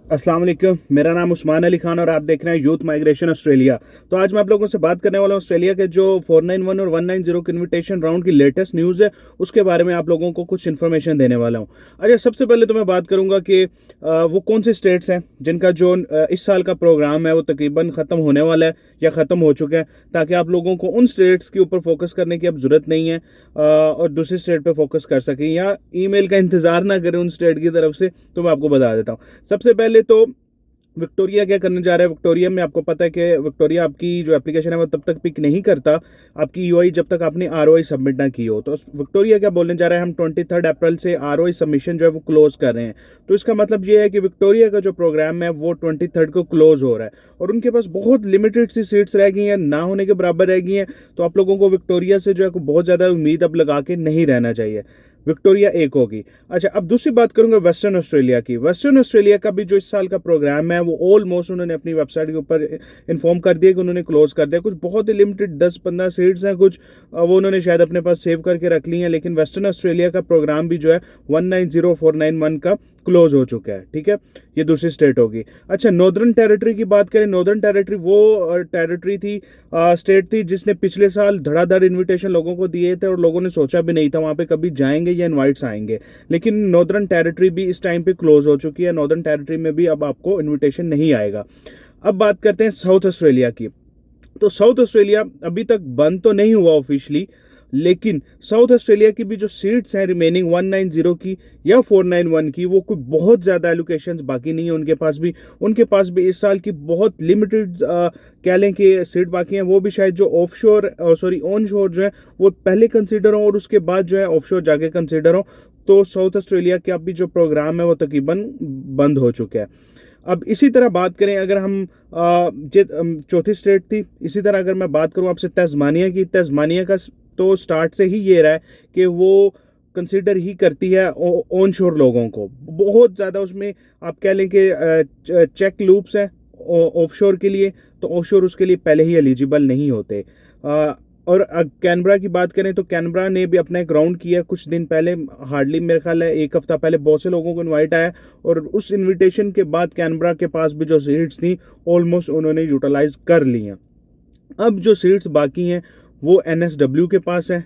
अस्सलाम वालेकुम, मेरा नाम उस्मान अली खान और आप देख रहे हैं यूथ माइग्रेशन ऑस्ट्रेलिया। तो आज मैं आप लोगों से बात करने वाला हूँ ऑस्ट्रेलिया के जो 491 और 190 के इनविटेशन राउंड की लेटेस्ट न्यूज़ है, उसके बारे में आप लोगों को कुछ इन्फॉर्मेशन देने वाला हूँ। अच्छा, सबसे पहले तो मैं बात करूँगा कि वो कौन से स्टेट्स हैं जिनका जो इस साल का प्रोग्राम है वो तकरीबन ख़त्म होने वाला है या ख़त्म हो चुका है, ताकि आप लोगों को उन स्टेट्स के ऊपर फोकस करने की अब ज़रूरत नहीं है और दूसरी स्टेट पर फोकस कर सकें या ईमेल का इंतज़ार ना करें उन स्टेट की तरफ से। तो मैं आपको बता देता हूँ। सबसे पहले तो विक्टोरिया क्या करने जा रहा है। विक्टोरिया में आपको पता है कि विक्टोरिया आपकी जो एप्लीकेशन है वो तब तक पिक नहीं करता आपकी यूआई जब तक आपने आरओआई सबमिट ना की हो। तो विक्टोरिया क्या बोलने जा रहा है, हम 23 अप्रैल से आरओआई सबमिशन जो है वो क्लोज कर रहे हैं। तो इसका मतलब ये है कि विक्टोरिया का जो प्रोग्राम है वो 23 को क्लोज हो रहा है और उनके पास बहुत लिमिटेड सी सीट्स रह गई हैं, ना होने के बराबर रह गई हैं। तो आप लोगों को विक्टोरिया से जो है बहुत ज़्यादा उम्मीद अब लगा के नहीं रहना चाहिए। विक्टोरिया एक होगी। अच्छा, अब दूसरी बात करूंगा वेस्टर्न ऑस्ट्रेलिया की। वेस्टर्न ऑस्ट्रेलिया का भी जो इस साल का प्रोग्राम है वो ऑलमोस्ट उन्होंने अपनी वेबसाइट के ऊपर इन्फॉर्म कर दिया कि उन्होंने क्लोज कर दिया। कुछ बहुत ही लिमिटेड 10-15 सीट्स हैं, कुछ वो उन्होंने शायद अपने पास सेव करके रख ली हैं, लेकिन वेस्टर्न ऑस्ट्रेलिया का प्रोग्राम भी जो है 190-491 का क्लोज हो चुका है। ठीक है, ये दूसरी स्टेट होगी। अच्छा, नॉर्दर्न टेरिटरी की बात करें। नॉर्दर्न टेरिटरी वो टेरिटरी थी, स्टेट थी जिसने पिछले साल धड़ाधड़ इनविटेशन लोगों को दिए थे और लोगों ने सोचा भी नहीं था वहाँ पे कभी जाएंगे या इनवाइट्स आएंगे। लेकिन नॉर्दर्न टेरिटरी भी इस टाइम पे क्लोज हो चुकी है। नॉर्दर्न टेरिटरी में भी अब आपको इनविटेशन नहीं आएगा। अब बात करते हैं साउथ ऑस्ट्रेलिया की। तो साउथ ऑस्ट्रेलिया अभी तक बंद तो नहीं हुआ ऑफिशियली, लेकिन साउथ ऑस्ट्रेलिया की भी जो सीट्स हैं रिमेनिंग 190 की या 491 की, वो कोई बहुत ज़्यादा एलोकेशंस बाकी नहीं है उनके पास भी। उनके पास भी इस साल की बहुत लिमिटेड कह लें कि सीट बाकी हैं। वो भी शायद जो ऑन शोर जो है वो पहले कंसिडर हो और उसके बाद जो है ऑफ शोर जाके कंसिडर हो। तो साउथ ऑस्ट्रेलिया का भी जो प्रोग्राम है वो तकरीबन बंद हो चुका है। अब इसी तरह बात करें, अगर हम चौथी स्टेट थी, इसी तरह अगर मैं बात करूं आपसे तस्मानिया की। तस्मानिया का तो स्टार्ट से ही ये रहा है कि वो कंसिडर ही करती है ऑन शोर लोगों को बहुत ज़्यादा। उसमें आप कह लें कि चेक लूप्स हैं ऑफशोर के लिए, तो ऑफशोर उसके लिए पहले ही एलिजिबल नहीं होते। और कैनबरा की बात करें तो कैनबरा ने भी अपना एक राउंड किया कुछ दिन पहले, हार्डली मेरे ख्याल है एक हफ्ता पहले बहुत से लोगों को इनवाइट आया और उस इनविटेशन के बाद कैनबरा के पास भी जो सीट्स थी ऑलमोस्ट उन्होंने यूटिलाइज कर ली हैं। अब जो सीट्स बाकी हैं वो एनएसडब्ल्यू के पास है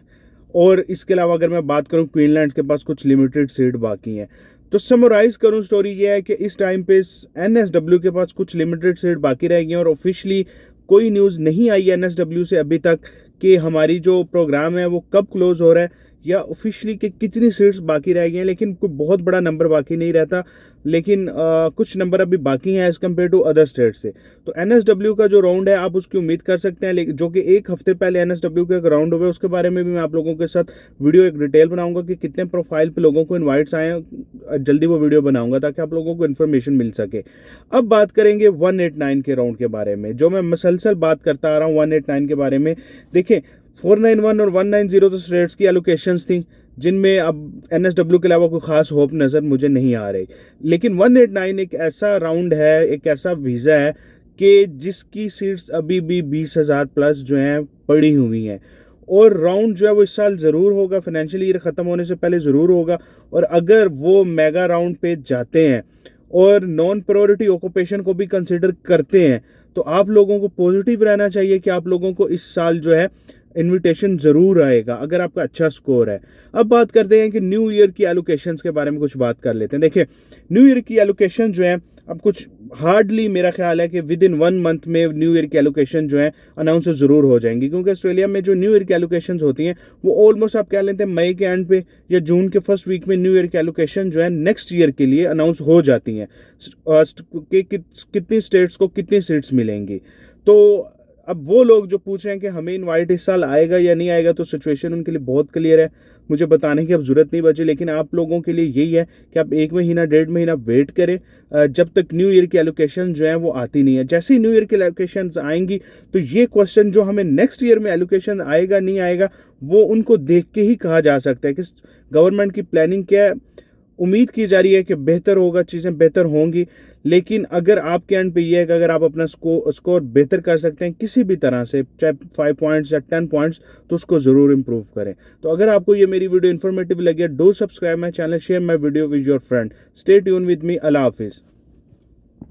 और इसके अलावा अगर मैं बात करूं क्वीनलैंड के पास कुछ लिमिटेड सीट बाकी हैं। तो समराइज करूं, स्टोरी ये है कि इस टाइम पे एनएसडब्ल्यू के पास कुछ लिमिटेड सीट बाकी रह गई हैं और ऑफिशियली कोई न्यूज़ नहीं आई एनएसडब्ल्यू से अभी तक कि हमारी जो प्रोग्राम है वो कब क्लोज हो रहा है या ऑफिशियली कि कितनी सीट्स बाकी रह गई हैं। लेकिन कोई बहुत बड़ा नंबर बाकी नहीं रहता, लेकिन कुछ नंबर अभी बाकी हैं as compare to other state से। तो एनएसडब्ल्यू का जो राउंड है आप उसकी उम्मीद कर सकते हैं, लेकिन जो कि एक हफ्ते पहले एनएसडब्ल्यू का एक राउंड हुआ है उसके बारे में भी मैं आप लोगों के साथ वीडियो एक डिटेल बनाऊंगा कि कितने प्रोफाइल पे लोगों को इन्वाइट्स आए हैं। जल्दी वो वीडियो बनाऊंगा ताकि आप लोगों को इन्फॉर्मेशन मिल सके। अब बात करेंगे 189 के राउंड के बारे में, जो मैं मसलसल बात करता आ रहा हूँ 189 के बारे में। देखें, 491 और 190 तो स्टेट्स की एलोकेशंस थी जिनमें अब एनएसडब्ल्यू के अलावा कोई खास होप नज़र मुझे नहीं आ रही। लेकिन 189 एक ऐसा राउंड है, एक ऐसा वीज़ा है कि जिसकी सीट्स अभी भी 20,000 प्लस जो हैं पड़ी हुई हैं और राउंड जो है वो इस साल ज़रूर होगा, फाइनेंशियल ईयर ख़त्म होने से पहले ज़रूर होगा। और अगर वो मेगा राउंड पे जाते हैं और नॉन प्रायोरिटी ऑक्यूपेशन को भी कंसिडर करते हैं तो आप लोगों को पॉजिटिव रहना चाहिए कि आप लोगों को इस साल जो है इनविटेशन ज़रूर आएगा अगर आपका अच्छा स्कोर है। अब बात करते हैं कि न्यू ईयर की एलोकेशंस के बारे में कुछ बात कर लेते हैं। देखिए, न्यू ईयर की एलोकेशन जो है अब कुछ हार्डली मेरा ख्याल है कि विद इन 1 मंथ में न्यू ईयर की एलोकेशन जो है अनाउंस ज़रूर हो जाएंगी, क्योंकि ऑस्ट्रेलिया में जो न्यू ईयर की एलोकेशन होती हैं वो ऑलमोस्ट आप कह लेते हैं मई के एंड पे या जून के फर्स्ट वीक में न्यू ईयर की एलोकेशन जो है नेक्स्ट ईयर के लिए अनाउंस हो जाती हैं कि कितनी स्टेट्स को कितनी सीट्स मिलेंगी। तो अब वो लोग जो पूछ रहे हैं कि हमें इनवाइट इस साल आएगा या नहीं आएगा, तो सिचुएशन उनके लिए बहुत क्लियर है, मुझे बताने की अब ज़रूरत नहीं बची। लेकिन आप लोगों के लिए यही है कि आप 1 महीना 1.5 महीना वेट करें जब तक न्यू ईयर की एलोकेशन जो है वो आती नहीं है। जैसे ही न्यू ईयर की एलोकेशन आएंगी तो ये क्वेश्चन जो हमें नेक्स्ट ईयर में एलोकेशन आएगा नहीं आएगा वो उनको देख के ही कहा जा सकता है कि गवर्नमेंट की प्लानिंग क्या है। उम्मीद की जा रही है कि बेहतर होगा, चीज़ें बेहतर होंगी। लेकिन अगर आपके एंड पे ये है कि अगर आप अपना स्कोर बेहतर कर सकते हैं किसी भी तरह से, चाहे 5 पॉइंट्स या 10 पॉइंट्स, तो उसको ज़रूर इंप्रूव करें। तो अगर आपको ये मेरी वीडियो इन्फॉर्मेटिव लगे, do subscribe my channel, share my video with your friend, stay tune with me. Allah हाफिज़।